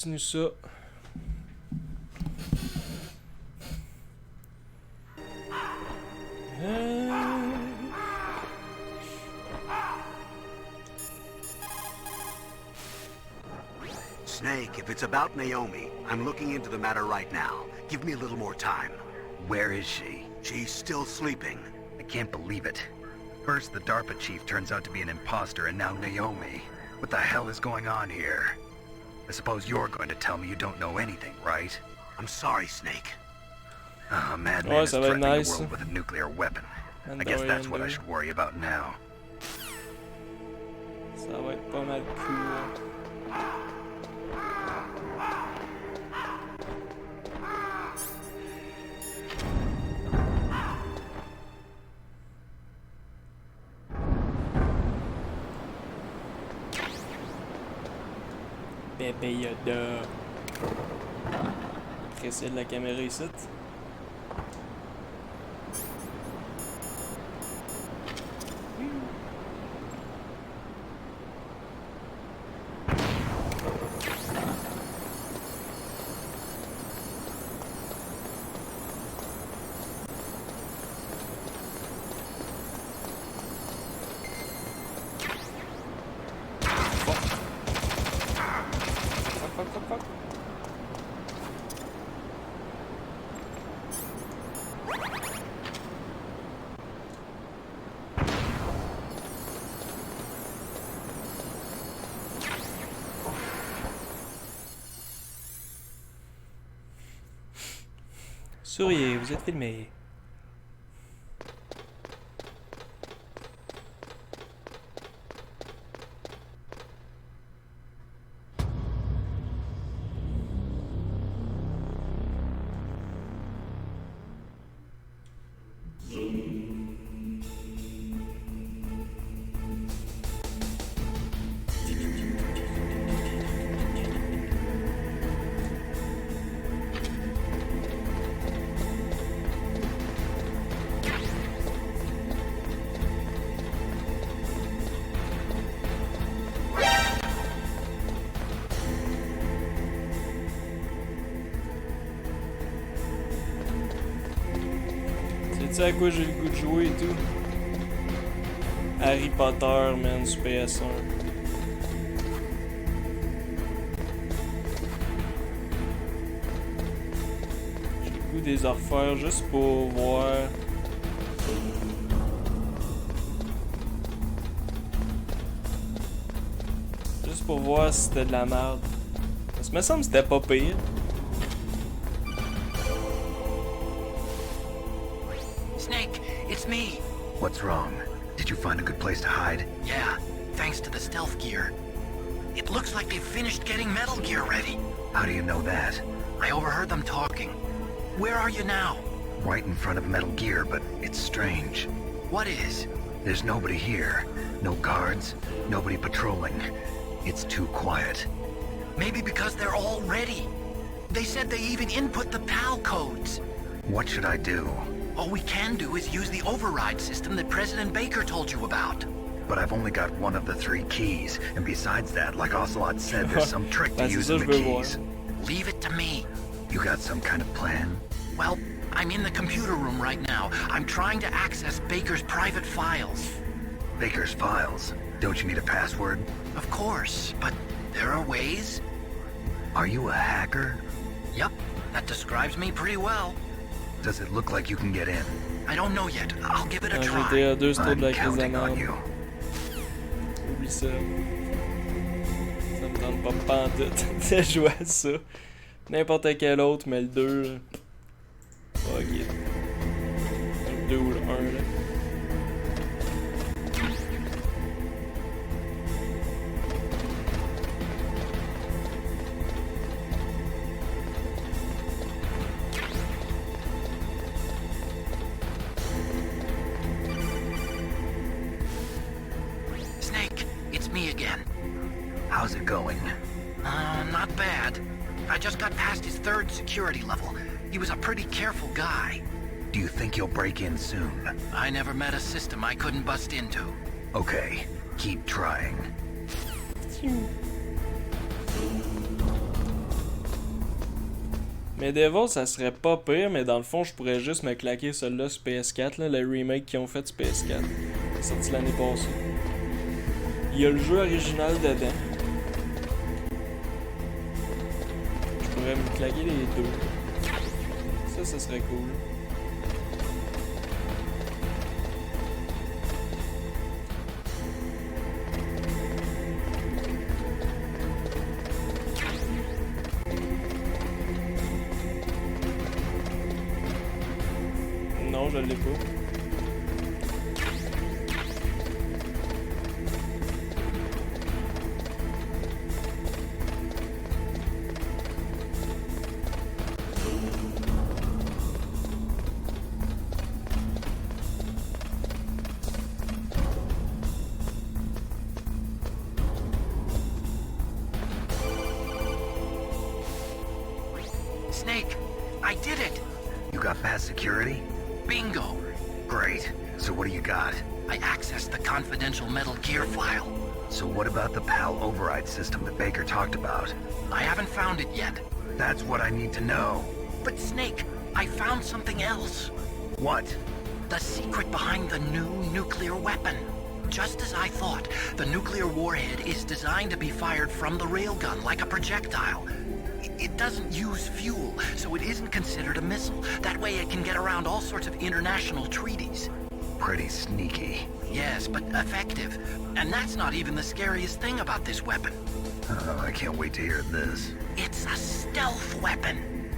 Continue ça. Snake, if it's about Naomi, I'm looking into the matter right now. Give me a little more time. Where is she? She's still sleeping. I can't believe it. First, the DARPA chief turns out to be an imposter, and now Naomi. What the hell is going on here? I suppose you're going to tell me you don't know anything, right? I'm sorry, Snake. A madman is ça va être threatening nice. the world with a nuclear weapon. And I guess that's Dorian what I do. should worry about now. Ça va être pas mal cool. Bébé Yoda. Précède la caméra ici. Fuck. Souriez, vous êtes filmé. Sais-tu à quoi j'ai le goût de jouer et tout? Harry Potter, man, sur PS1. J'ai le goût des refaire juste pour voir. Juste pour voir si c'était de la merde. Parce que me semble que c'était pas pire. Snake, it's me. What's wrong? Did you find a good place to hide? Yeah, thanks to the stealth gear. It looks like they've finished getting Metal Gear ready. How do you know that? I overheard them talking. Where are you now? Right in front of Metal Gear, but it's strange. What is? There's nobody here. No guards, nobody patrolling. It's too quiet. Maybe because they're all ready. They said they even input the PAL codes. What should I do? All we can do is use the override system that President Baker told you about. But I've only got one of the 3 keys, and besides that, like Ocelot said, there's some trick to That's using the just good keys. Leave it to me. You got some kind of plan? Well, I'm in the computer room right now. I'm trying to access Baker's private files. Baker's files. Don't you need a password? Of course, but there are ways. Are you a hacker? Yep, that describes me pretty well. Does it look like you can get in? I don't know yet. I'll give it a Dans try. GTA 2, c'est trop de la I'm crise de counting on merde. you. Oublie ça. Ça me tente pas pantoute de jouer à ça. N'importe quel autre, mais le 2, là. Fuck it. Le 2 ou le 1, là. Snake, it's me again. How's it going? Not bad. I just got past his 3rd security level. He was a pretty careful guy. Do you think you'll break in soon? I never met a system I couldn't bust into. Okay, keep trying. Medieval, ça serait pas pire, mais dans le fond, je pourrais juste me claquer celui-là sur PS4, là, le remake qu'ils ont fait sur PS4. C'est sorti l'année passée. Il y a le jeu original dedans. Je pourrais me claquer les deux. Ça serait cool. Non, je l'ai pas. Snake, I did it! You got past security? Bingo! Great. So what do you got? I accessed the confidential Metal Gear file. So what about the PAL override system that Baker talked about? I haven't found it yet. That's what I need to know. But Snake, I found something else. What? The secret behind the new nuclear weapon. Just as I thought, the nuclear warhead is designed to be fired from the railgun like a projectile. It doesn't use fuel, so it isn't considered a missile. That way it can get around all sorts of international treaties. Pretty sneaky. Yes, but effective. And that's not even the scariest thing about this weapon. Oh, I can't wait to hear this. It's a stealth weapon.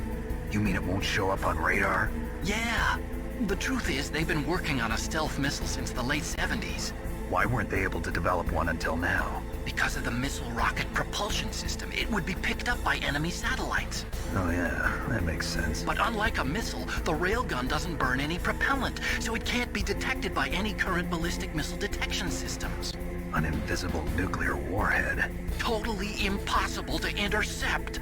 You mean it won't show up on radar? Yeah. The truth is, they've been working on a stealth missile since the late 70s. Why weren't they able to develop one until now? Because of the missile rocket propulsion system, it would be picked up by enemy satellites. Oh yeah, that makes sense. But unlike a missile, the railgun doesn't burn any propellant, so it can't be detected by any current ballistic missile detection systems. An invisible nuclear warhead. Totally impossible to intercept.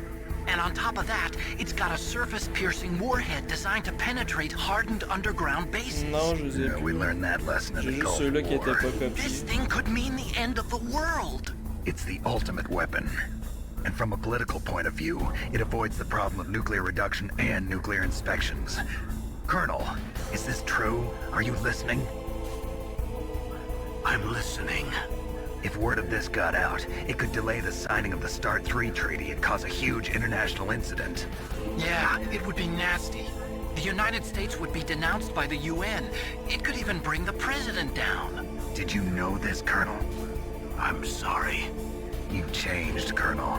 And on top of that, it's got a surface-piercing warhead designed to penetrate hardened underground bases. Non, je les ai Yeah, plus. we learned that lesson in J'ai the juste Gulf ceux-là qui étaient War. pas This copiés. thing could mean the end of the world. It's the ultimate weapon. And from a political point of view, it avoids the problem of nuclear reduction and nuclear inspections. Colonel, is this true? Are you listening? I'm listening. If word of this got out, it could delay the signing of the START 3 treaty and cause a huge international incident. Yeah, it would be nasty. The United States would be denounced by the UN. It could even bring the president down. Did you know this, Colonel? I'm sorry. You've changed, Colonel.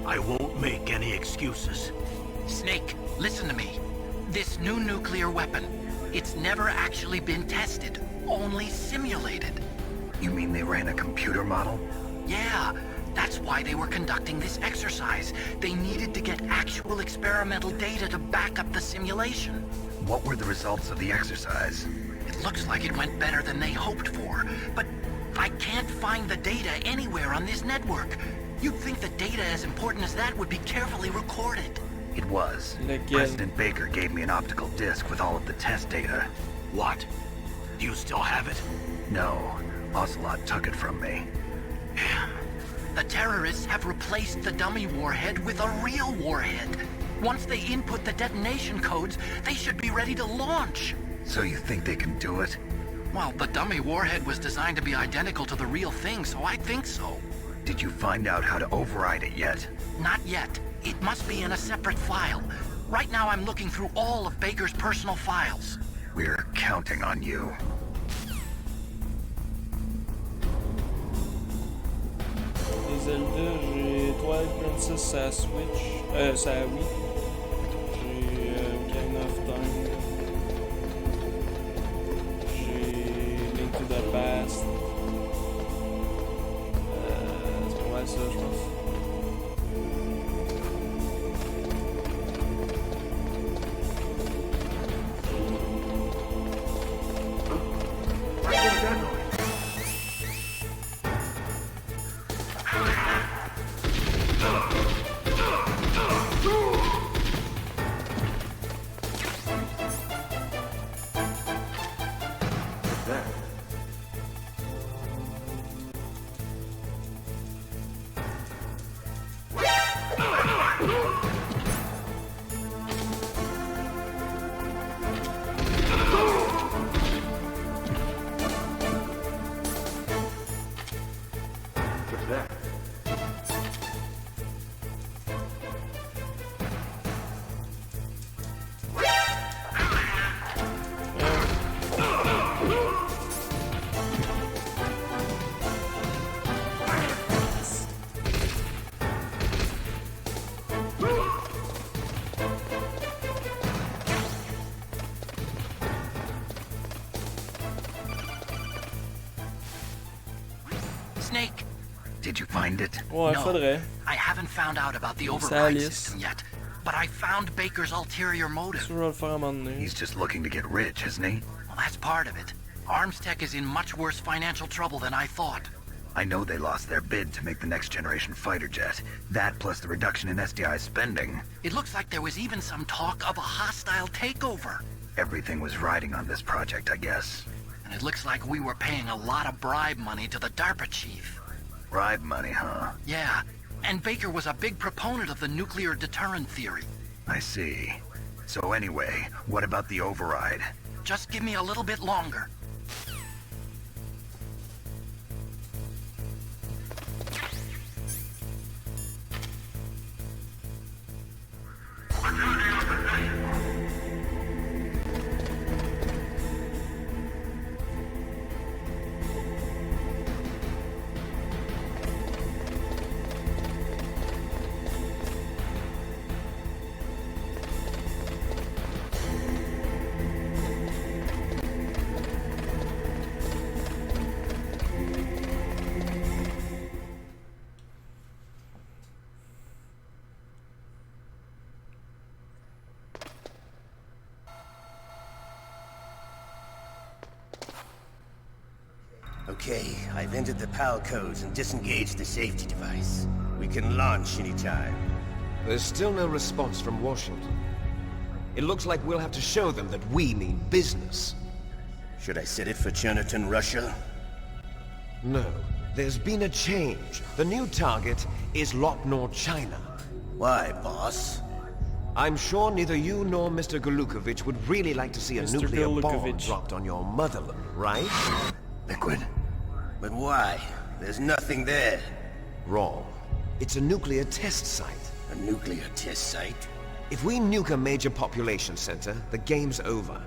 I won't make any excuses. Snake, listen to me. This new nuclear weapon, it's never actually been tested, only simulated. You mean they ran a computer model? Yeah, that's why they were conducting this exercise. They needed to get actual experimental data to back up the simulation. What were the results of the exercise? It looks like it went better than they hoped for, but I can't find the data anywhere on this network. You'd think the data as important as that would be carefully recorded. It was. Lequel? President Baker gave me an optical disc with all of the test data. What? Do you still have it? No, Ocelot took it from me. Damn. The terrorists have replaced the dummy warhead with a real warhead. Once they input the detonation codes, they should be ready to launch. So you think they can do it? Well, the dummy warhead was designed to be identical to the real thing, so I think so. Did you find out how to override it yet? Not yet. It must be in a separate file. Right now I'm looking through all of Baker's personal files. We're counting on you. Les Zelda, j'ai Twilight Princess sur la Switch. Sur la Wii. J'ai Ocarina of Time. J'ai Link to the Past. C'est pas mal ça, je pense. find it? Ouais, No, faudrait. I haven't found out about the Ça override lisse. system yet, but I found Baker's ulterior motive. Je vais le faire à un moment donné. He's just looking to get rich, isn't he? Well, that's part of it. Armstech is in much worse financial trouble than I thought. I know they lost their bid to make the next generation fighter jet. That plus the reduction in SDI spending. It looks like there was even some talk of a hostile takeover. Everything was riding on this project, I guess. And it looks like we were paying a lot of bribe money to the DARPA chief. Bribe money, huh? Yeah, and Baker was a big proponent of the nuclear deterrent theory. I see. So anyway, what about the override? Just give me a little bit longer. Okay, I've entered the PAL codes and disengaged the safety device. We can launch anytime. There's still no response from Washington. It looks like we'll have to show them that we mean business. Should I set it for Cherniton, Russia? No, there's been a change. The new target is Locknor, China. Why, boss? I'm sure neither you nor Mr. Golukovich would really like to see a Mr. nuclear bomb Golukovich. dropped on your motherland, right? Liquid? But why? There's nothing there. Wrong. It's a nuclear test site. A nuclear test site? If we nuke a major population center, the game's over.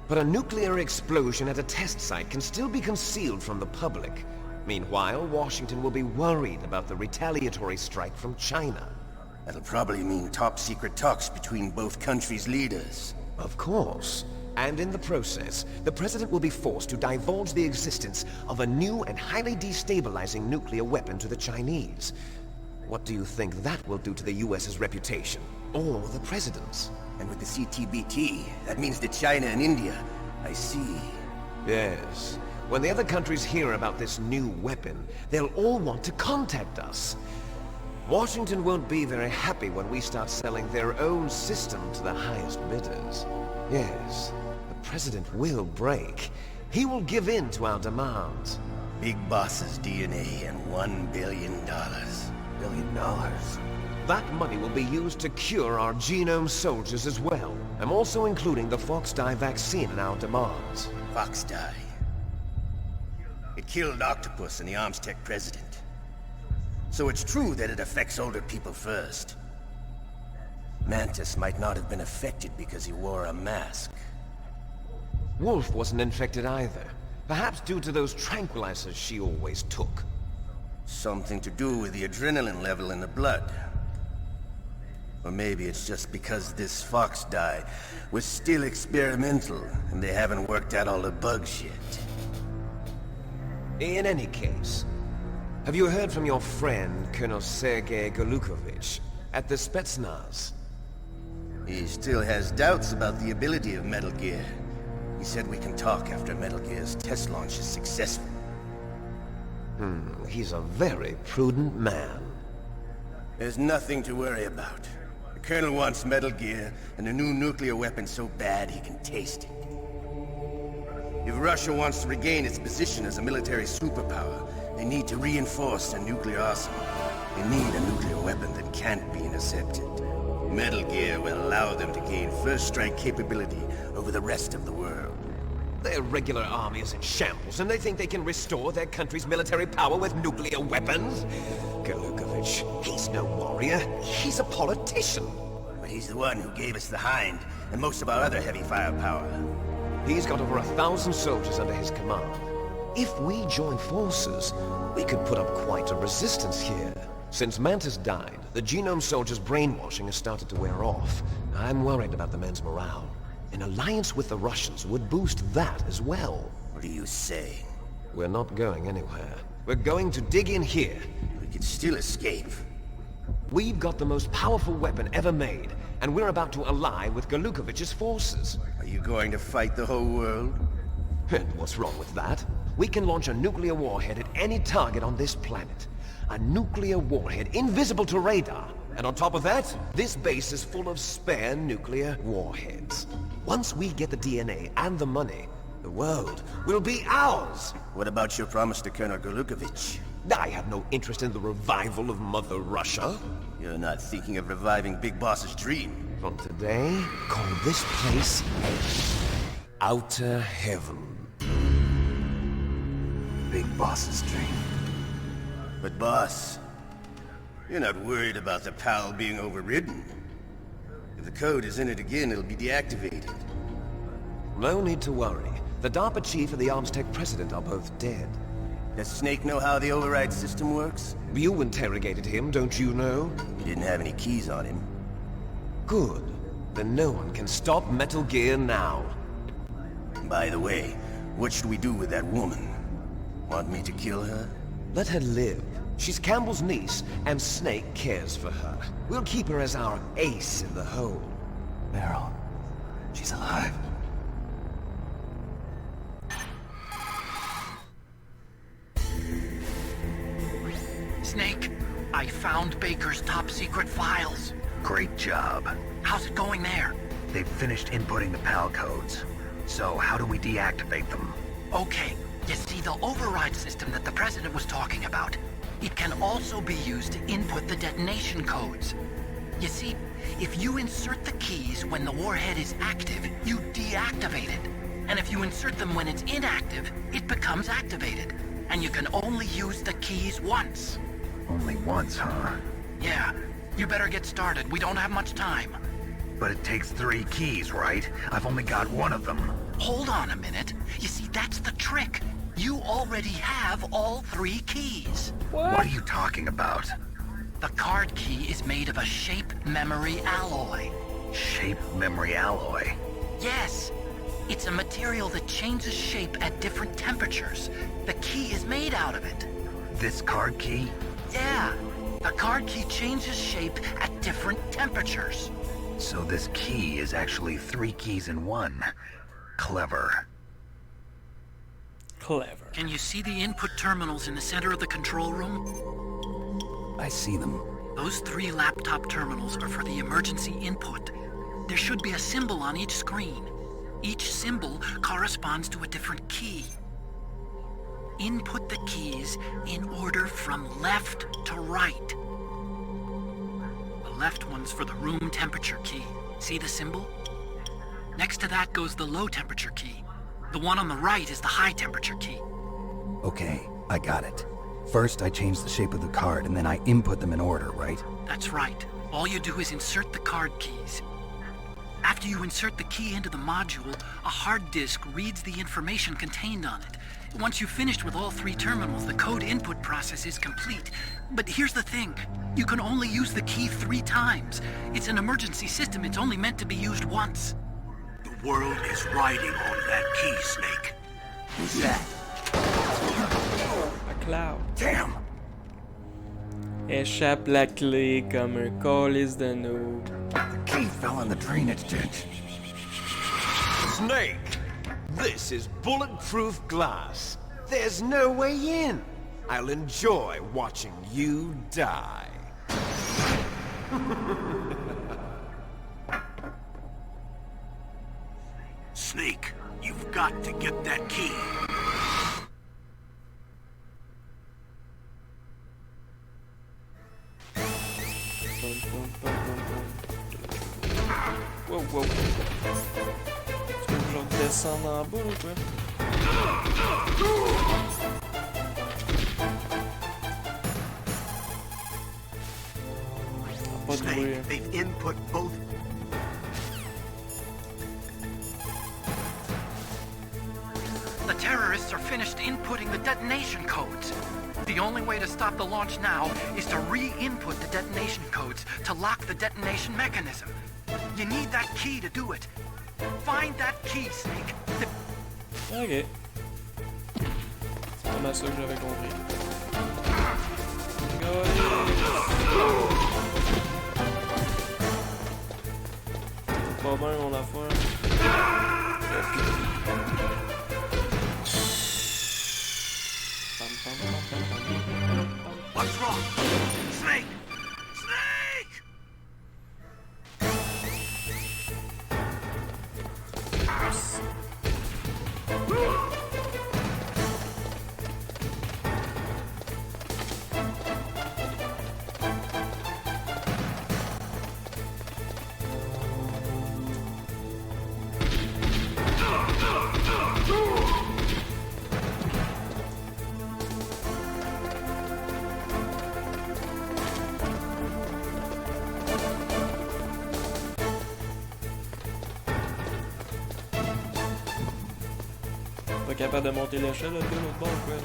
But a nuclear explosion at a test site can still be concealed from the public. Meanwhile, Washington will be worried about the retaliatory strike from China. That'll probably mean top-secret talks between both countries' leaders. Of course. And in the process, the President will be forced to divulge the existence of a new and highly destabilizing nuclear weapon to the Chinese. What do you think that will do to the US's reputation? Or the President's? And with the CTBT, that means that China and India... I see. Yes. When the other countries hear about this new weapon, they'll all want to contact us. Washington won't be very happy when we start selling their own system to the highest bidders. Yes, the President will break. He will give in to our demands. Big Boss's DNA and $1 billion. $1 billion. That money will be used to cure our genome soldiers as well. I'm also including the Fox-Die vaccine in our demands. Fox-Die. It killed Octopus and the Armstech president. So it's true that it affects older people first. Mantis might not have been affected because he wore a mask. Wolf wasn't infected either. Perhaps due to those tranquilizers she always took. Something to do with the adrenaline level in the blood. Or maybe it's just because this Fox-Die was still experimental and they haven't worked out all the bugs yet. In any case, have you heard from your friend, Colonel Sergei Golukovich, at the Spetsnaz? He still has doubts about the ability of Metal Gear. He said we can talk after Metal Gear's test launch is successful. He's a very prudent man. There's nothing to worry about. The Colonel wants Metal Gear and a new nuclear weapon so bad he can taste it. If Russia wants to regain its position as a military superpower, they need to reinforce their nuclear arsenal. They need a nuclear weapon that can't be intercepted. Metal Gear will allow them to gain first-strike capability over the rest of the world. Their regular army is in shambles, and they think they can restore their country's military power with nuclear weapons? Golukovich, he's no warrior. He's a politician. But he's the one who gave us the Hind and most of our other heavy firepower. He's got over 1,000 soldiers under his command. If we join forces, we could put up quite a resistance here. Since Mantis died, the genome soldiers' brainwashing has started to wear off. I'm worried about the men's morale. An alliance with the Russians would boost that as well. What are you saying? We're not going anywhere. We're going to dig in here. We could still escape. We've got the most powerful weapon ever made, and we're about to ally with Galukovich's forces. Are you going to fight the whole world? And what's wrong with that? We can launch a nuclear warhead at any target on this planet. A nuclear warhead invisible to radar. And on top of that, this base is full of spare nuclear warheads. Once we get the DNA and the money, the world will be ours. What about your promise to Colonel Galukovich? I have no interest in the revival of Mother Russia. You're not thinking of reviving Big Boss's dream. From today, call this place Outer Heaven. Big Boss's dream. But boss, you're not worried about the PAL being overridden. If the code is in it again, it'll be deactivated. No need to worry. The DARPA chief and the Armstech president are both dead. Does Snake know how the override system works? You interrogated him, don't you know? He didn't have any keys on him. Good. Then no one can stop Metal Gear now. By the way, what should we do with that woman? Want me to kill her? Let her live. She's Campbell's niece, and Snake cares for her. We'll keep her as our ace in the hole. Meryl, she's alive. Snake, I found Baker's top secret files. Great job. How's it going there? They've finished inputting the PAL codes. So how do we deactivate them? Okay, you see the override system that the President was talking about? It can also be used to input the detonation codes. You see, if you insert the keys when the warhead is active, you deactivate it. And if you insert them when it's inactive, it becomes activated. And you can only use the keys once. Only once, huh? Yeah, you better get started. We don't have much time. But it takes 3 keys, right? I've only got 1 of them. Hold on a minute. You see, that's the trick. You already have all 3 keys. What are you talking about? The card key is made of a shape memory alloy. Shape memory alloy? Yes. It's a material that changes shape at different temperatures. The key is made out of it. This card key? Yeah. The card key changes shape at different temperatures. So this key is actually 3 keys in 1. Clever. Clever. Can you see the input terminals in the center of the control room? I see them. Those 3 laptop terminals are for the emergency input. There should be a symbol on each screen. Each symbol corresponds to a different key. Input the keys in order from left to right. The left one's for the room temperature key. See the symbol? Next to that goes the low temperature key. The one on the right is the high temperature key. Okay, I got it. First, I change the shape of the card, and then I input them in order, right? That's right. All you do is insert the card keys. After you insert the key into the module, a hard disk reads the information contained on it. Once you've finished with all 3 terminals, the code input process is complete. But here's the thing. You can only use the key 3 times. It's an emergency system. It's only meant to be used once. The world is riding on that key, Snake. Who's that? A cloud. Damn! Échappe la clé comme un calice de noob. The key fell in the drainage ditch. Snake! This is bulletproof glass. There's no way in. I'll enjoy watching you die. Snake, you've got to get that key. Wow, wow. Est-ce que je vais descendre en bas ou quoi? Pas de bruit. Snake, they've input both. The terrorists are finished inputting the detonation codes. The only way to stop the launch now is to re-input the detonation codes to lock the detonation mechanism. You need that key to do it. Find that key, Snake. Ok. C'est pas mal ça que j'avais compris. Pas bien mon affaire. What's wrong? Snake! Snake! Pas capable de monter l'échelle, là, de l'autre bord, quoi.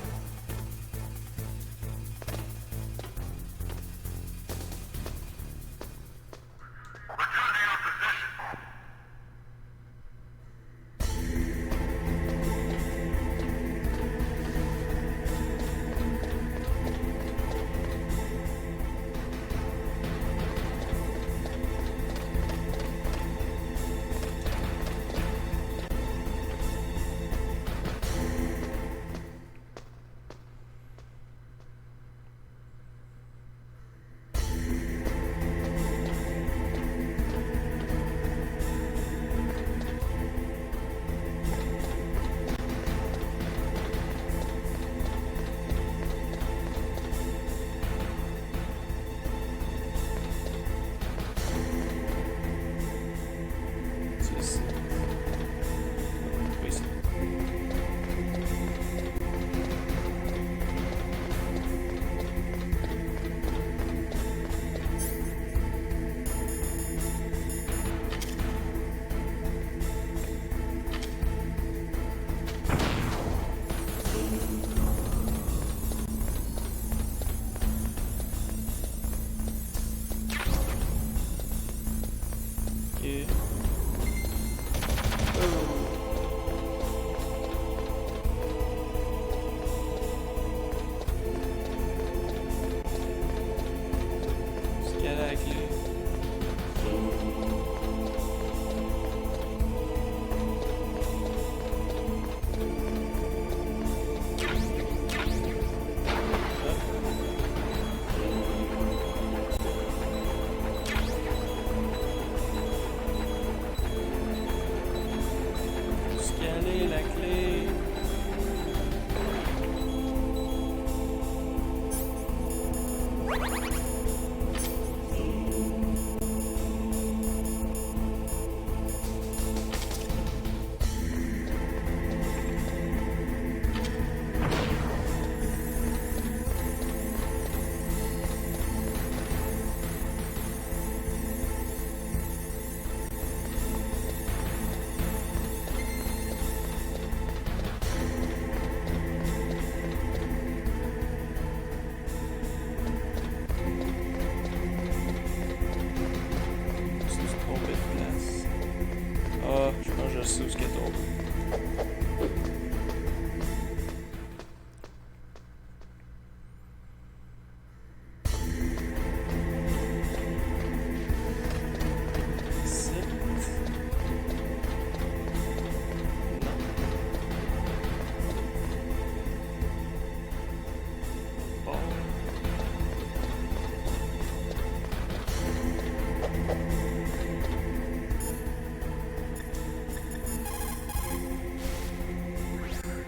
Je sais où ce qu'elle tombe.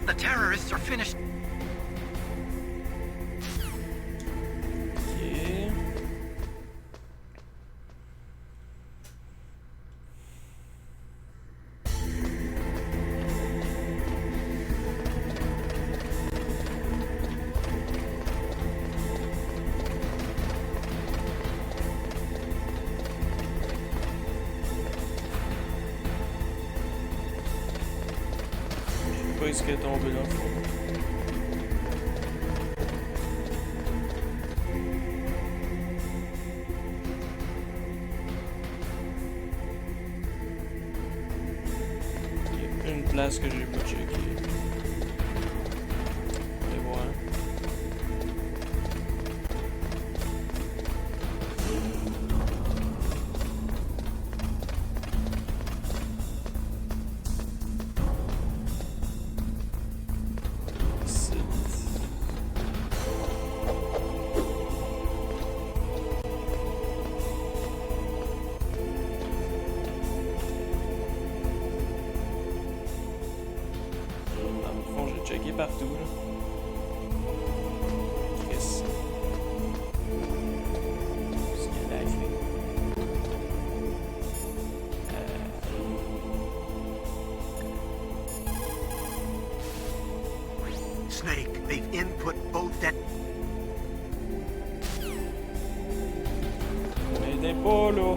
The terrorists are finished. Ok. Je sais pas ce qui est tombé dans le fond. Il y a une place que j'ai pas checké. Et voilà. partout, là. Chris. Parce qu'il y a la clé. Snake, they've input both that. M'aidez pas, là.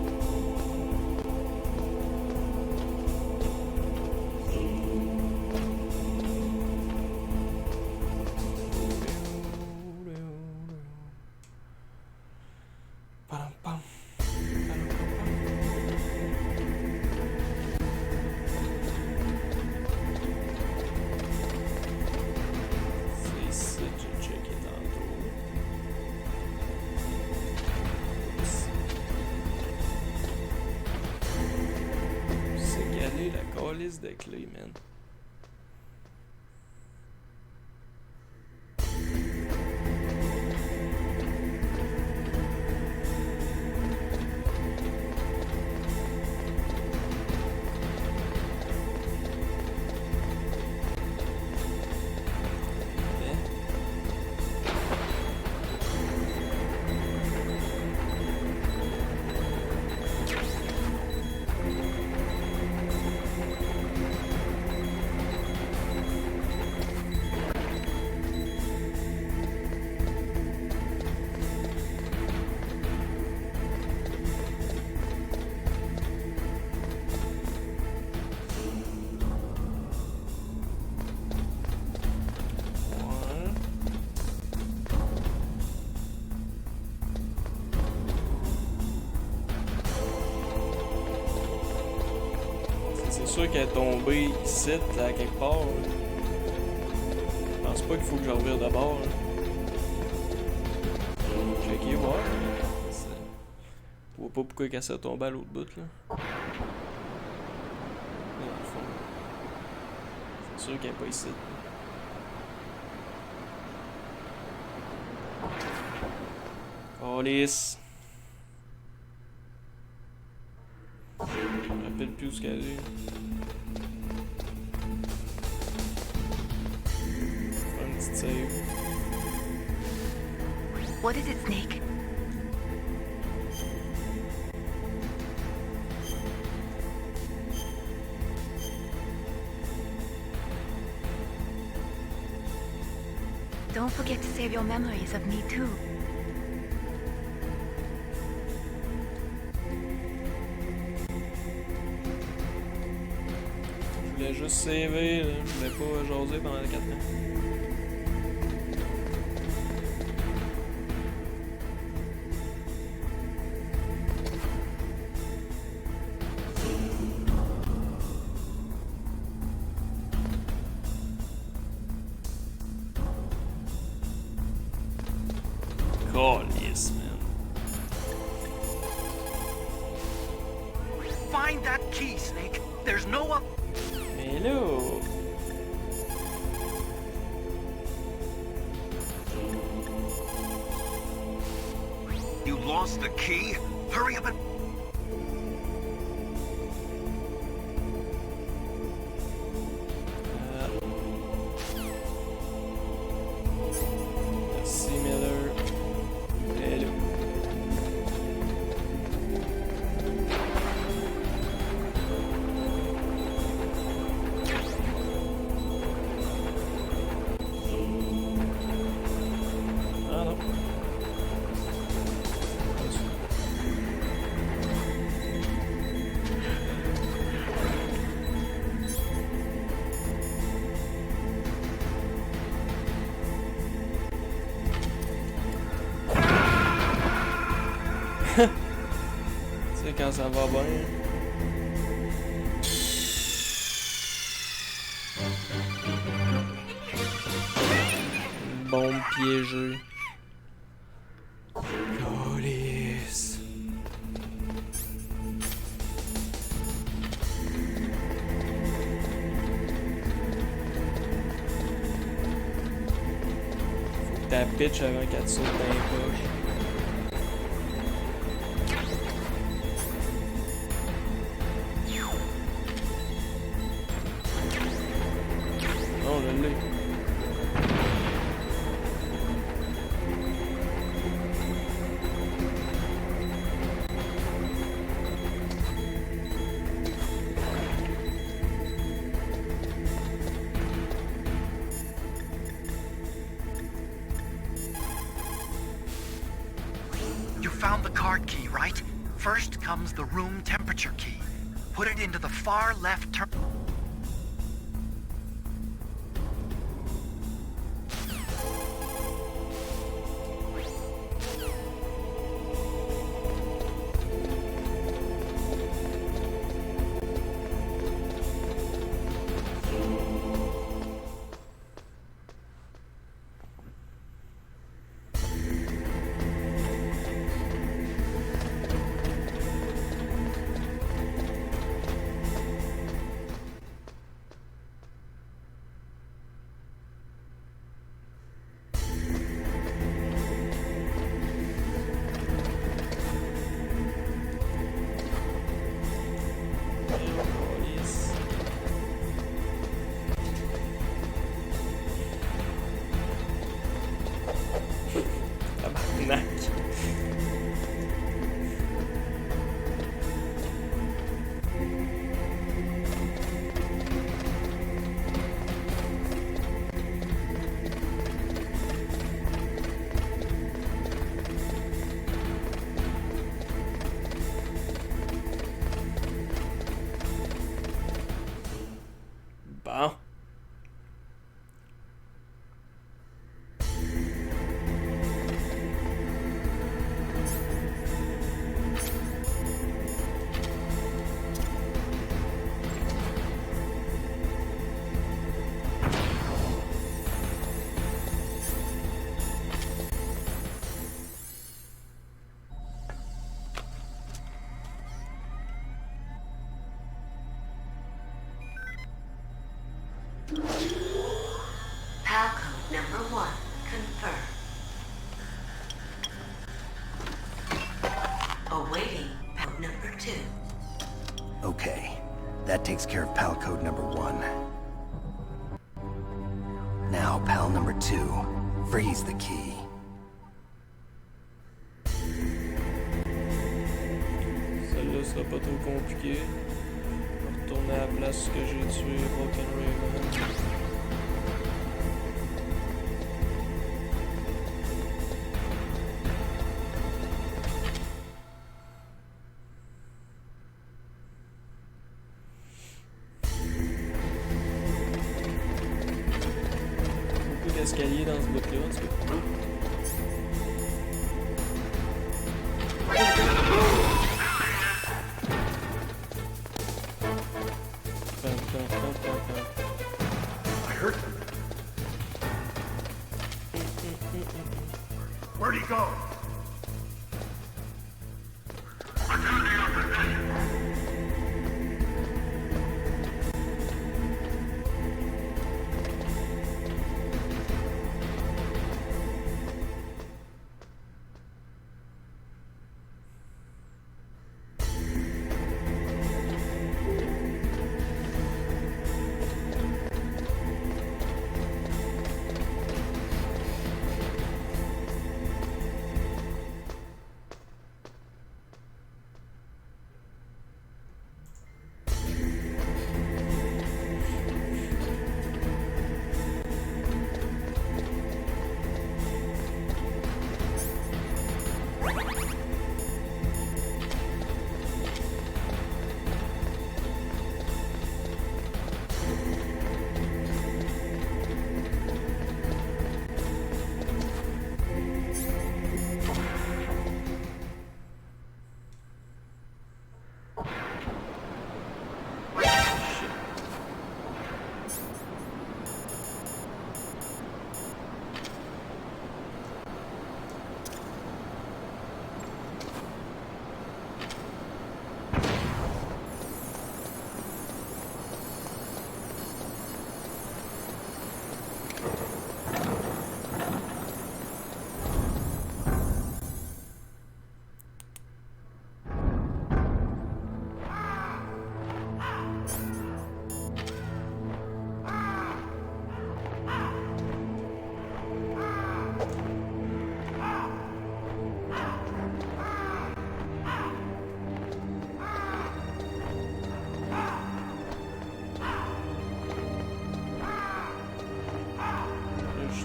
Pam, pam. C'est ici que j'ai checké tantôt. C'est quelle est la calice de clé, man? C'est sûr qu'elle est tombée ici, à quelque part. Là. Je pense pas qu'il faut que je revire de bord. Checker, voir. Je vois pas pourquoi elle s'est tombée à l'autre bout. Là. Dans le fond. C'est sûr qu'elle est pas ici. Calice. Je me rappelle plus où ce qu'elle est. Faire une petite save. What is it, Snake? Don't forget to save your memories of me too. Je voulais juste saver, là. Je voulais pas jaser pendant 4 ans. Calice, man. Find that key, Snake. There's no up. Mais là... You lost the key? Hurry up and... Merci, Miller. Hello. Ah non. Tu sais quand ça va bien. Une bombe piégée. Police. Faut que t'as pitch avant qu'elle te saute dans les poches. Non, je l'ai. First comes the room temperature key. Put it into the far left turn. Bon. PAL code number 1, confirmed. Awaiting code number 2. Okay, that takes care of PAL code number 1. Now, PAL number 2, freeze the key. Celle-là sera pas trop compliqué. On va retourner à la place que j'ai tué Rock'n'Raven. Beaucoup d'escaliers dans ce bout-là, en tout cas. I heard him. Where'd he go?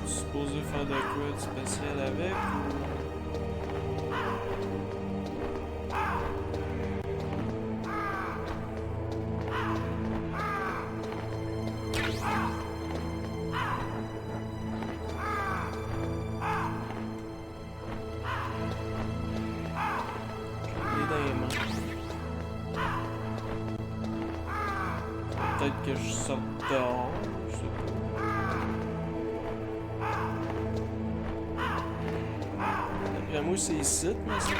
Supposé faire de quoi de spécial avec ou... peut-être que je sorte dehors, je sais pas. D'après moi, c'est ici, mais ça.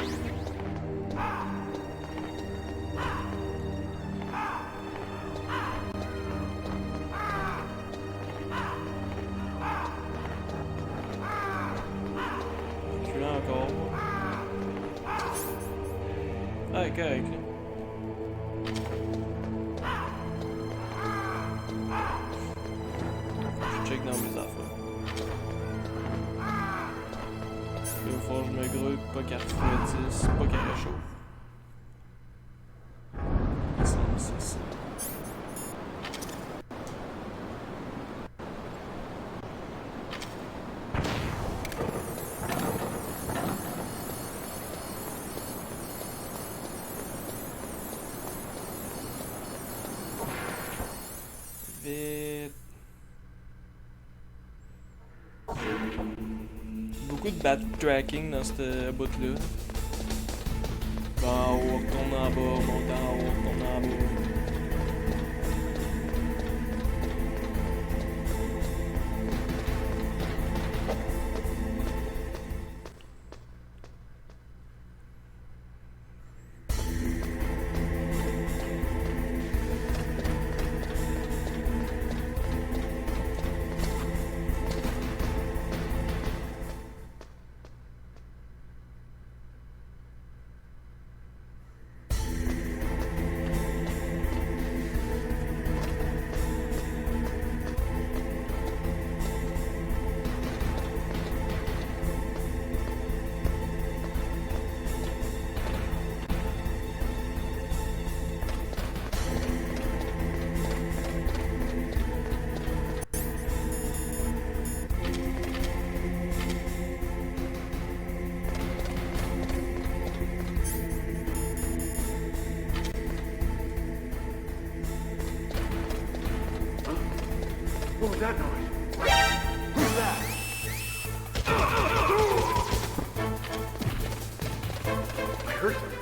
Encore. Ah, correct, là. Je check dans mes affaires. Il va falloir que je me grouille, pas qu'elle refroidisse, pas qu'elle réchauffe. C'est ça. Beaucoup de backtracking dans ce bout-là. Bon, en haut, retourne en bas, monte en haut, retourne en bas. What was that noise? Who's that? I heard something.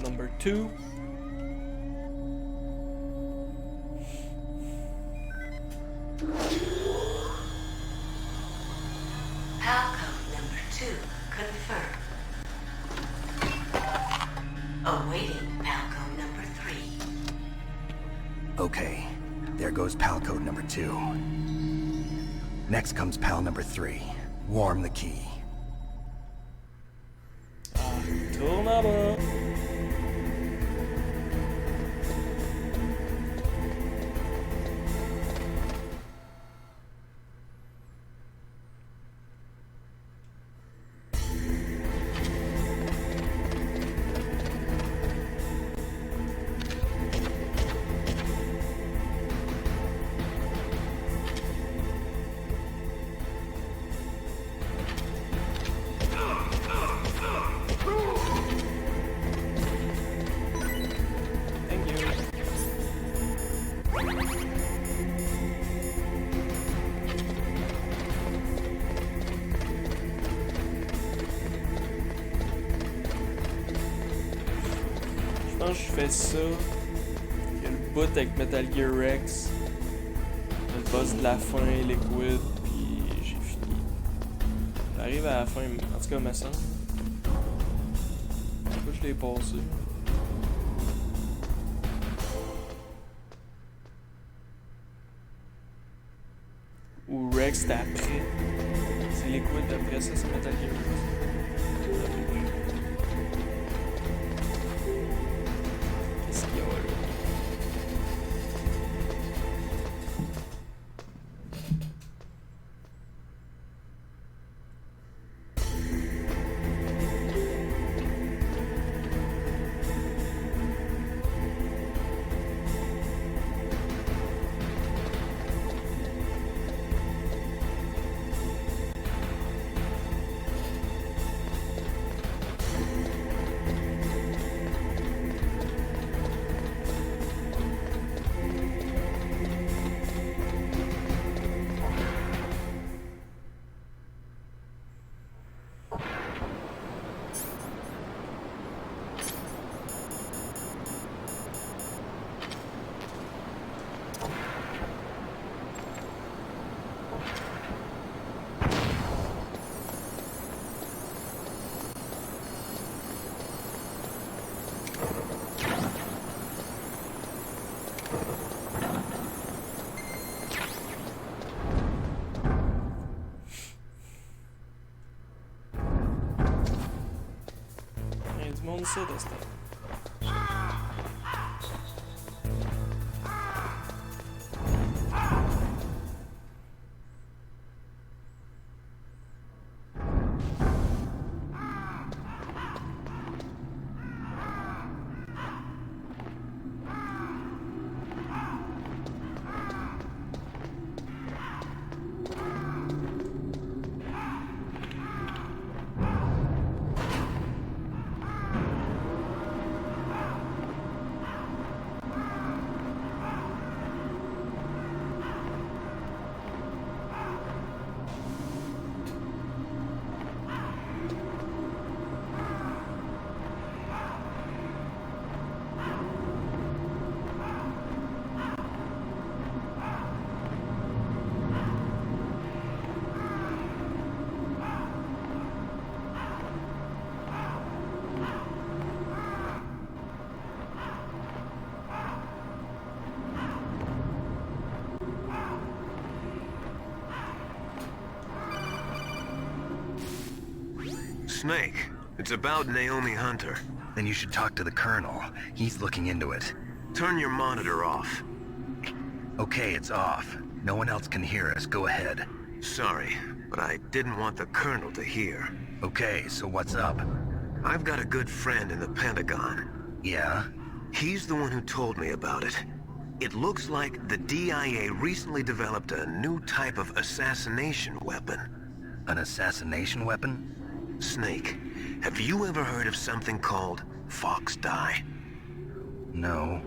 Number 2. Palcode number 2 confirmed. Awaiting Palcode number 3. Okay, there goes pal code number 2. Next comes pal number 3. Warm the key. Tourne en bas. Je fais ça. Il y a le bout avec Metal Gear Rex. Le boss de la fin, Liquid, puis j'ai fini. J'arrive à la fin, en tout cas, me semble. Je sais pas, je l'ai passé. Ou Rex, c'était après. C'est Liquid, après ça, c'est Metal Gear Rex. Montre ça de ce temps. Snake, it's about Naomi Hunter. Then you should talk to the Colonel. He's looking into it. Turn your monitor off. Okay, it's off. No one else can hear us. Go ahead. Sorry, but I didn't want the Colonel to hear. Okay, so what's up? I've got a good friend in the Pentagon. Yeah? He's the one who told me about it. It looks like the DIA recently developed a new type of assassination weapon. An assassination weapon? Snake, have you ever heard of something called Fox Dye? No.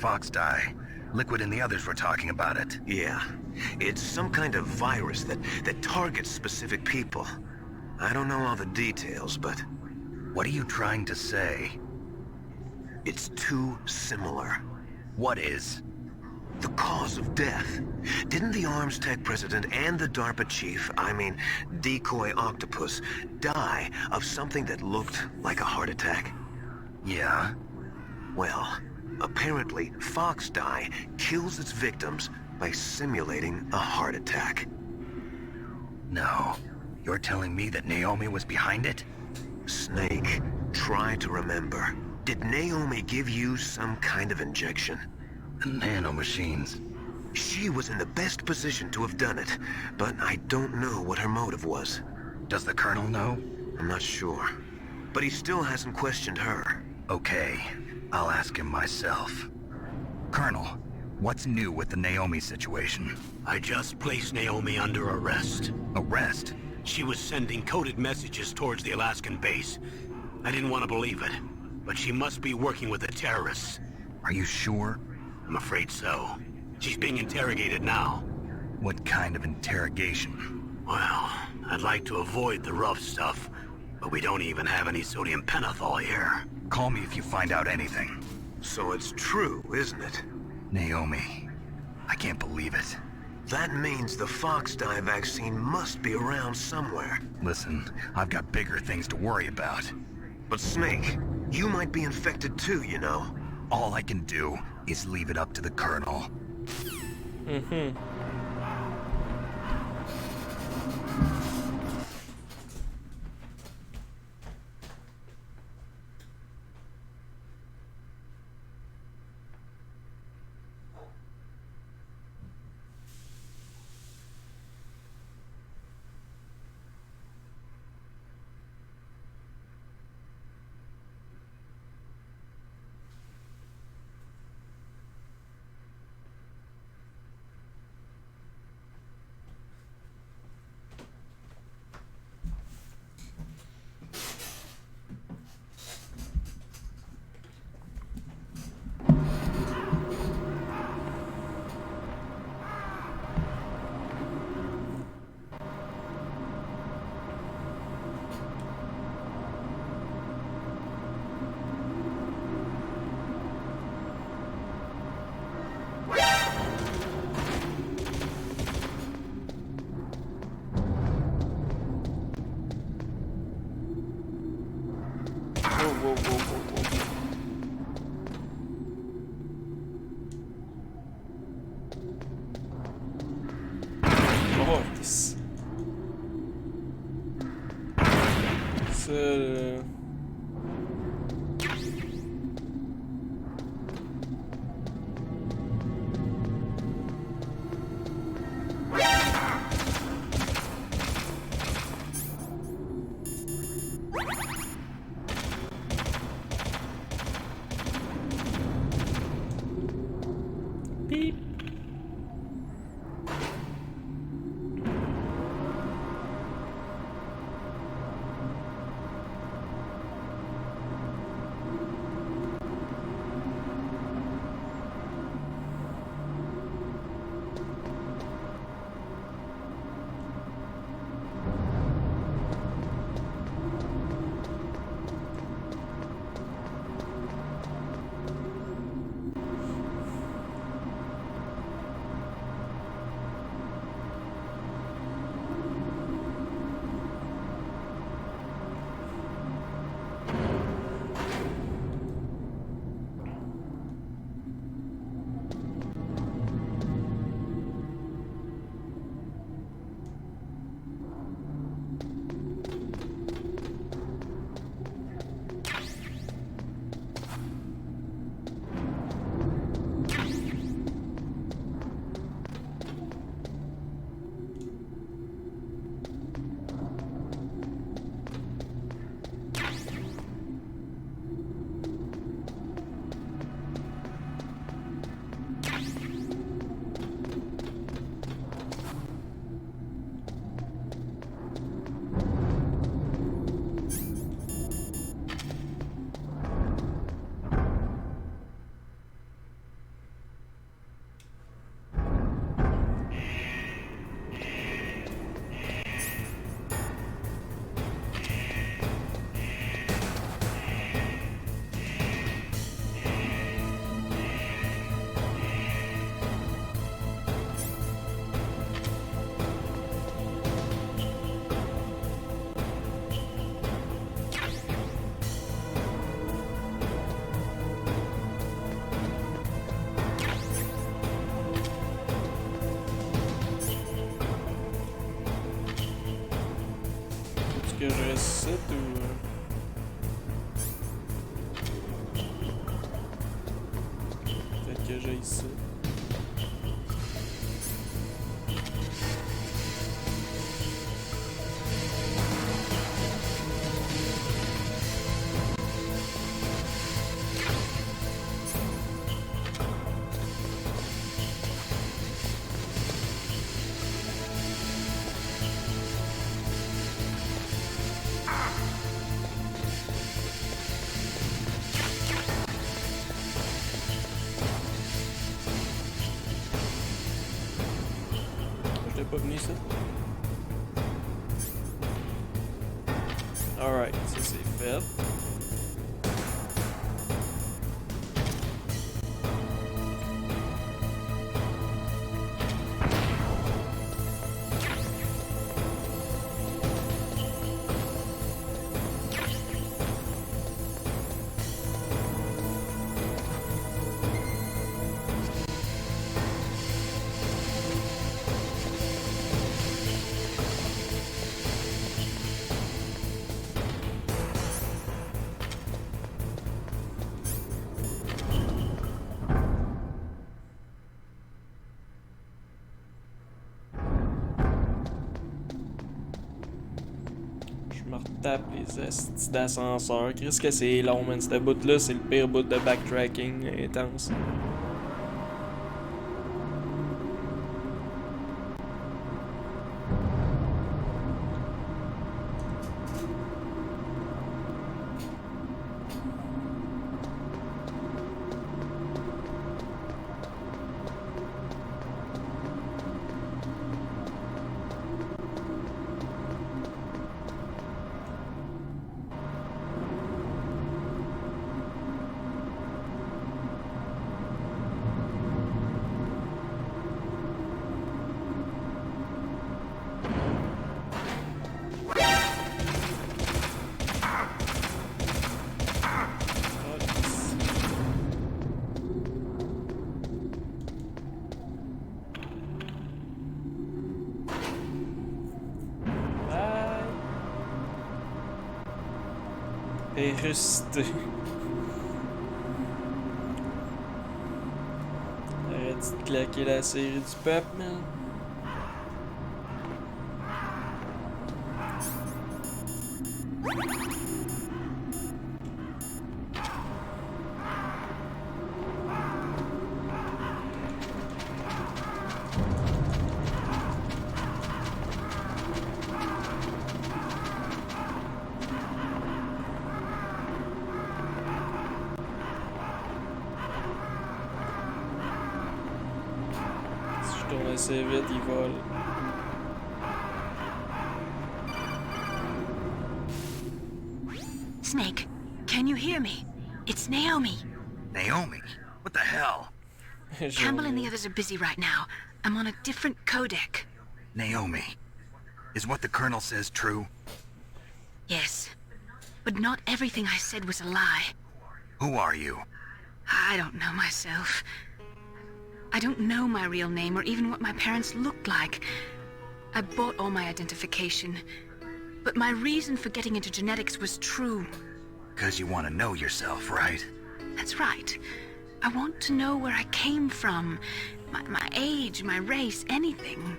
Fox dye. Liquid and the others were talking about it. Yeah. It's some kind of virus that targets specific people. I don't know all the details, but... What are you trying to say? It's too similar. What is? The cause of death. Didn't the Arms Tech president and the DARPA chief, I mean, Decoy Octopus, die of something that looked like a heart attack? Yeah? Well, apparently Fox Dye kills its victims by simulating a heart attack. No. You're telling me that Naomi was behind it? Snake, try to remember. Did Naomi give you some kind of injection? The nanomachines. She was in the best position to have done it, but I don't know what her motive was. Does the Colonel know? I'm not sure. But he still hasn't questioned her. Okay, I'll ask him myself. Colonel, what's new with the Naomi situation? I just placed Naomi under arrest. Arrest? She was sending coded messages towards the Alaskan base. I didn't want to believe it, but she must be working with the terrorists. Are you sure? I'm afraid so. She's being interrogated now. What kind of interrogation? Well, I'd like to avoid the rough stuff, but we don't even have any sodium pentothal here. Call me if you find out anything. So it's true, isn't it? Naomi. I can't believe it. That means the Fox Dye vaccine must be around somewhere. Listen, I've got bigger things to worry about. But Snake, you might be infected too, you know. All I can do is leave it up to the Colonel. Mhm. Mortis. Ça... que je reste ici ou... Peut-être que j'ai ici. Je l'ai pas venu ici. Alright, ça c'est fait. Je me retape les astis d'ascenseur. Qu'est-ce que c'est long, man. Cette bout-là, c'est le pire bout de backtracking intense. Pérusté. Arrête de claquer la série du peuple, man. Je tourne assez vite, il vole. Snake, can you hear me? It's Naomi. Naomi? What the hell? Campbell and the others are busy right now. I'm on a different codec. Naomi, is what the Colonel says true? Yes. But not everything I said was a lie. Who are you? I don't know myself. I don't know my real name or even what my parents looked like. I bought all my identification. But my reason for getting into genetics was true. Because you want to know yourself, right? That's right. I want to know where I came from. My age, my race, anything.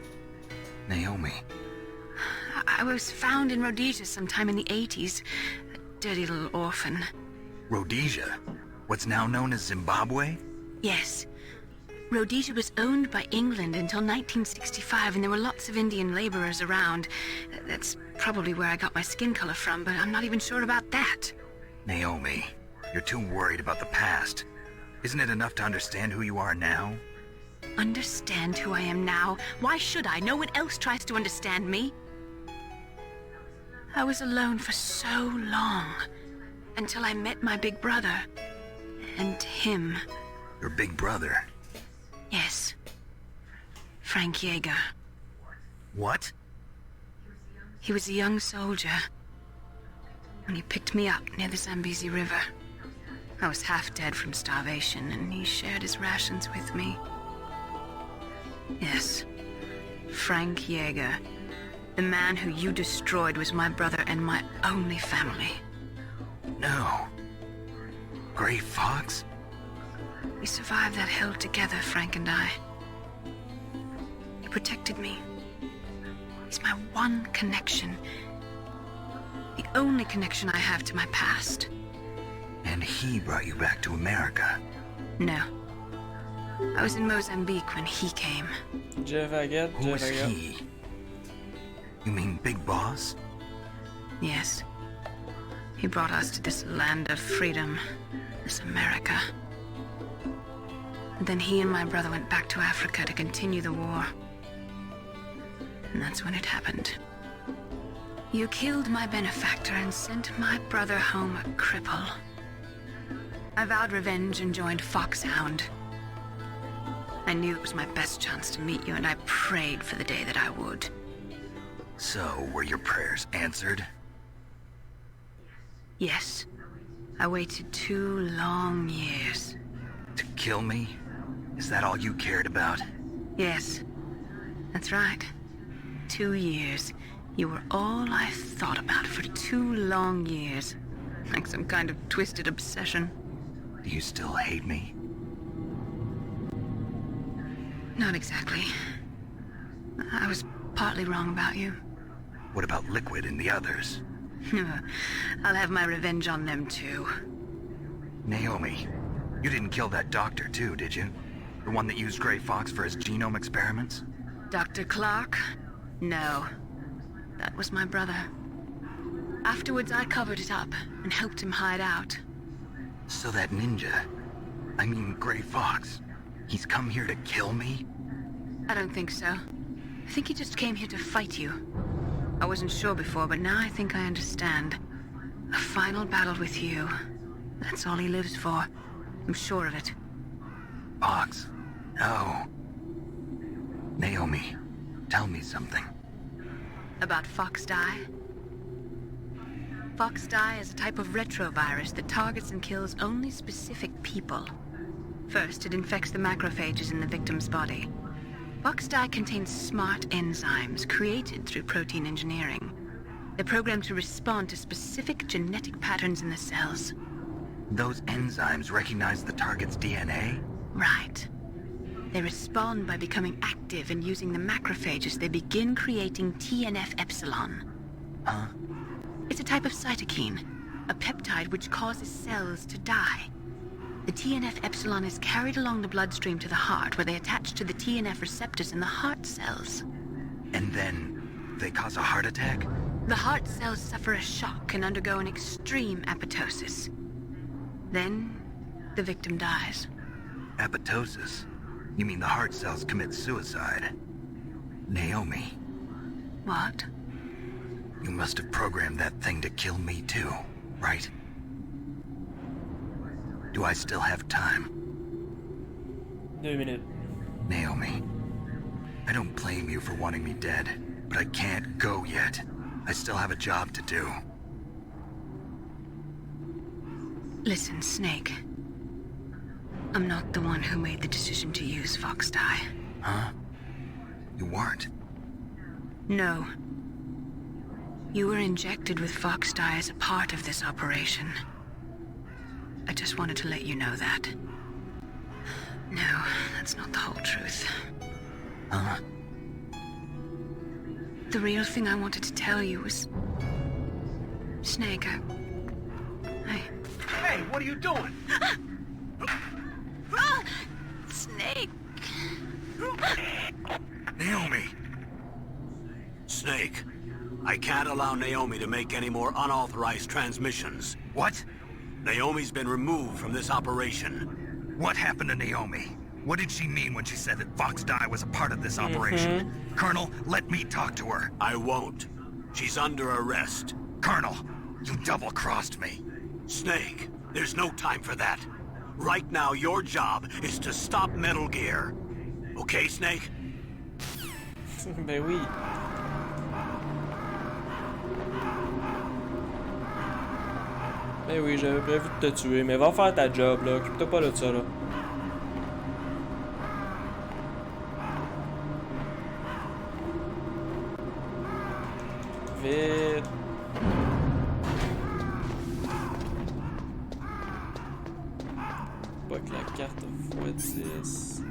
Naomi. I was found in Rhodesia sometime in the 80s. A dirty little orphan. Rhodesia? What's now known as Zimbabwe? Yes. Rhodesia was owned by England until 1965, and there were lots of Indian laborers around. That's probably where I got my skin color from, but I'm not even sure about that. Naomi, you're too worried about the past. Isn't it enough to understand who you are now? Understand who I am now? Why should I? No one else tries to understand me. I was alone for so long, until I met my big brother. And him. Your big brother? Yes. Frank Yeager. What? He was a young soldier when he picked me up near the Zambezi River. I was half dead from starvation, and he shared his rations with me. Yes, Frank Yeager. The man who you destroyed was my brother and my only family. No. Gray Fox? We survived that hell together, Frank and I. He protected me. He's my one connection. The only connection I have to my past. And he brought you back to America? No. I was in Mozambique when he came. Jeff Agat, Who Jeff is Agat. he? You mean Big Boss? Yes. He brought us to this land of freedom, this America. And then he and my brother went back to Africa to continue the war. And that's when it happened. You killed my benefactor and sent my brother home a cripple. I vowed revenge and joined Foxhound. I knew it was my best chance to meet you, and I prayed for the day that I would. So, were your prayers answered? Yes. I waited 2 long years. To kill me? Is that all you cared about? Yes. That's right. 2 years. You were all I thought about for 2 long years. Like some kind of twisted obsession. Do you still hate me? Not exactly. I was partly wrong about you. What about Liquid and the others? I'll have my revenge on them too. Naomi, you didn't kill that doctor too, did you? The one that used Gray Fox for his genome experiments? Dr. Clark? No. That was my brother. Afterwards, I covered it up and helped him hide out. So that ninja, I mean Gray Fox, he's come here to kill me? I don't think so. I think he just came here to fight you. I wasn't sure before, but now I think I understand. A final battle with you. That's all he lives for. I'm sure of it. Fox? No. Naomi, tell me something. About Fox Die? Fox Die is a type of retrovirus that targets and kills only specific people. First, it infects the macrophages in the victim's body. Fox Die contains smart enzymes created through protein engineering. They're programmed to respond to specific genetic patterns in the cells. Those enzymes recognize the target's DNA? Right. They respond by becoming active and using the macrophages. They begin creating TNF-epsilon. Huh? It's a type of cytokine, a peptide which causes cells to die. The TNF-epsilon is carried along the bloodstream to the heart, where they attach to the TNF receptors in the heart cells. And then they cause a heart attack? The heart cells suffer a shock and undergo an extreme apoptosis. Then, the victim dies. Apoptosis? You mean the heart cells commit suicide? Naomi. What? You must have programmed that thing to kill me too, right? Do I still have time? 2 minutes. Naomi, I don't blame you for wanting me dead, but I can't go yet. I still have a job to do. Listen, Snake. I'm not the one who made the decision to use Fox Die. Huh? You weren't? No. You were injected with Fox Die as a part of this operation. I just wanted to let you know that. No, that's not the whole truth. Huh? The real thing I wanted to tell you was... Snake, Hey, what are you doing? Snake! Naomi! Snake, I can't allow Naomi to make any more unauthorized transmissions. What? Naomi's been removed from this operation. What happened to Naomi? What did she mean when she said that Fox Die was a part of this operation? Colonel, let me talk to her. I won't. She's under arrest. Colonel, you double-crossed me. Snake, there's no time for that. Right now, your job is to stop Metal Gear. Okay, Snake? Ben oui. Ben oui, j'avais prévu de te tuer, mais va faire ta job, là. Occupe-toi pas de ça, là. carte x10.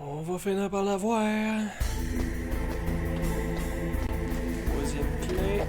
On va finir par l'avoir. Troisième clé.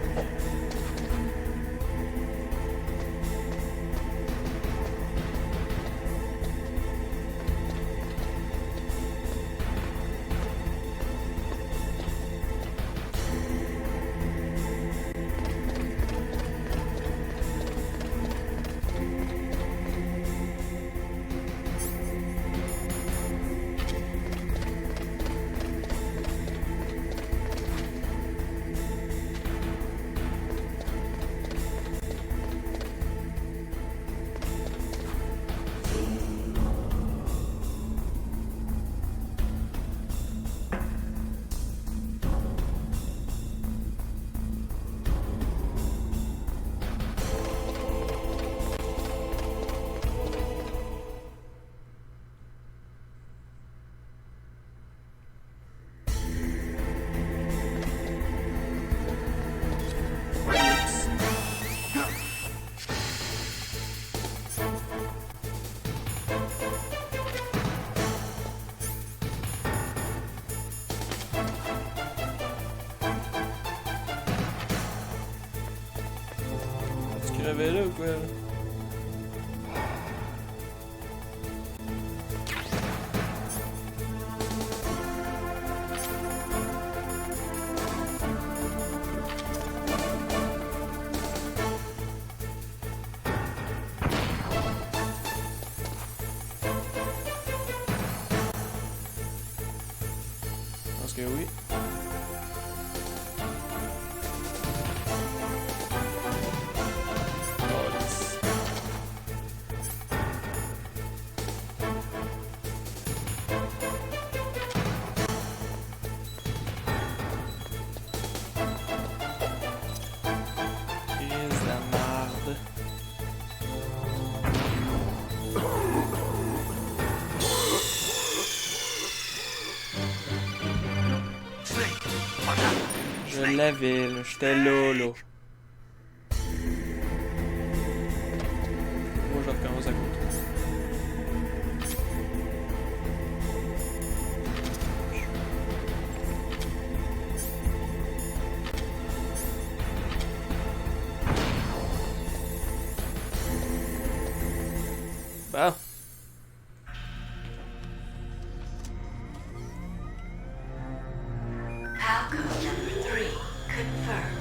Tu crevais là ou quoi? Là? Je pense que oui. Je l'avais, là. J'étais là, là. Moi, je recommence à côté. Bon. Palcode number 3 confirmed.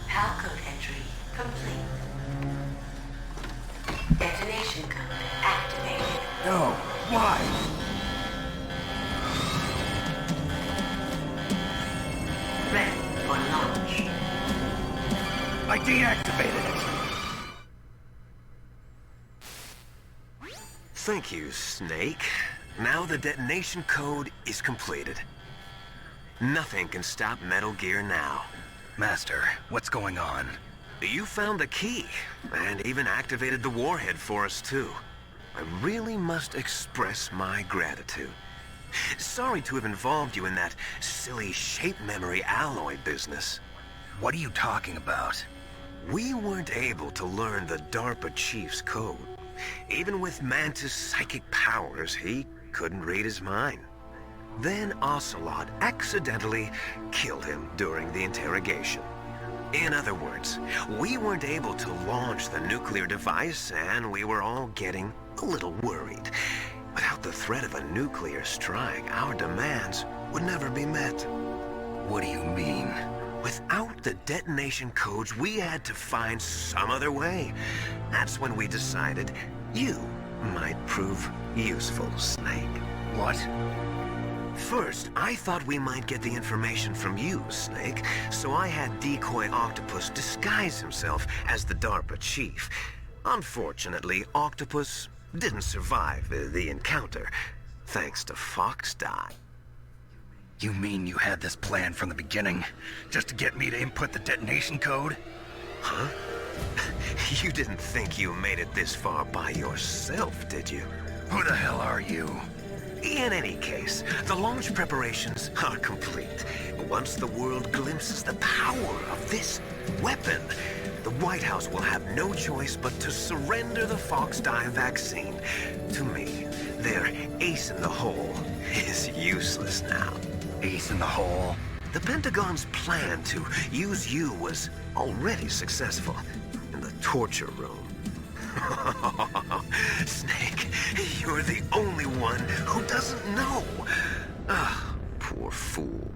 Palcode entry complete. Detonation code activated. No, why? Ready for launch. I deactivated it. Thank you, Snake. Now the detonation code is completed. Nothing can stop Metal Gear now. Master, what's going on? You found the key, and even activated the warhead for us, too. I really must express my gratitude. Sorry to have involved you in that silly shape memory alloy business. What are you talking about? We weren't able to learn the DARPA chief's code. Even with Mantis' psychic powers, he couldn't read his mind. Then Ocelot accidentally killed him during the interrogation. In other words, we weren't able to launch the nuclear device, and we were all getting a little worried. Without the threat of a nuclear strike, our demands would never be met. What do you mean? Without the detonation codes, we had to find some other way. That's when we decided you might prove useful, Snake. What? First, I thought we might get the information from you, Snake, so I had Decoy Octopus disguise himself as the DARPA chief. Unfortunately, Octopus didn't survive the encounter, thanks to Fox Die. You mean you had this plan from the beginning, just to get me to input the detonation code? Huh? You didn't think you made it this far by yourself, did you? Who the hell are you? In any case, the launch preparations are complete. Once the world glimpses the power of this weapon, the White House will have no choice but to surrender the Fox Die vaccine to me. Their ace in the hole is useless now. Ace in the hole? The Pentagon's plan to use you was already successful in the torture room. Snake, you're the only one who doesn't know. Ah, poor fool.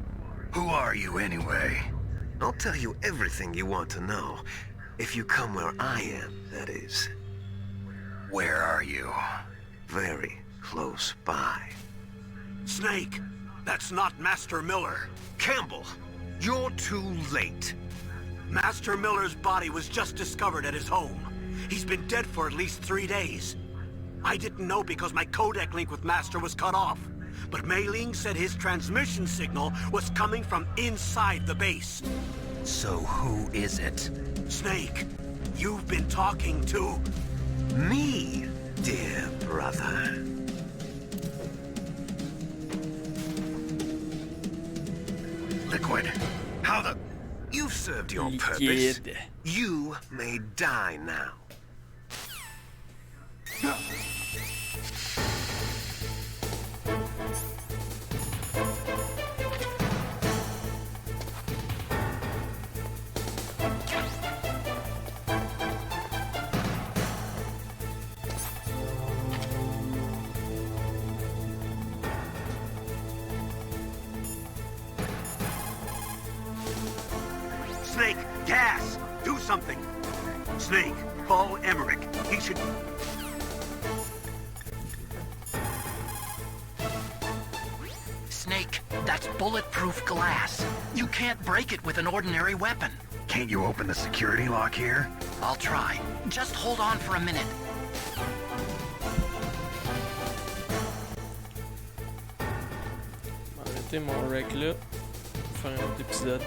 Who are you anyway? I'll tell you everything you want to know. If you come where I am, that is. Where are you? Very close by. Snake, that's not Master Miller. Campbell, you're too late. Master Miller's body was just discovered at his home. He's been dead for at least 3 days. I didn't know because my codec link with Master was cut off. But Mei Ling said his transmission signal was coming from inside the base. So who is it? Snake, you've been talking to... Me, dear brother. Liquid. How the... You've served your purpose. Liquid. You may die now. Snake, gas! Do something! Snake, call Emmerich. He should... Snake, that's bulletproof glass. You can't break it with an ordinary weapon. Can't you open the security lock here? I'll try. Just hold on for a minute. Arrêtez mon rec là. Faire un autre épisode.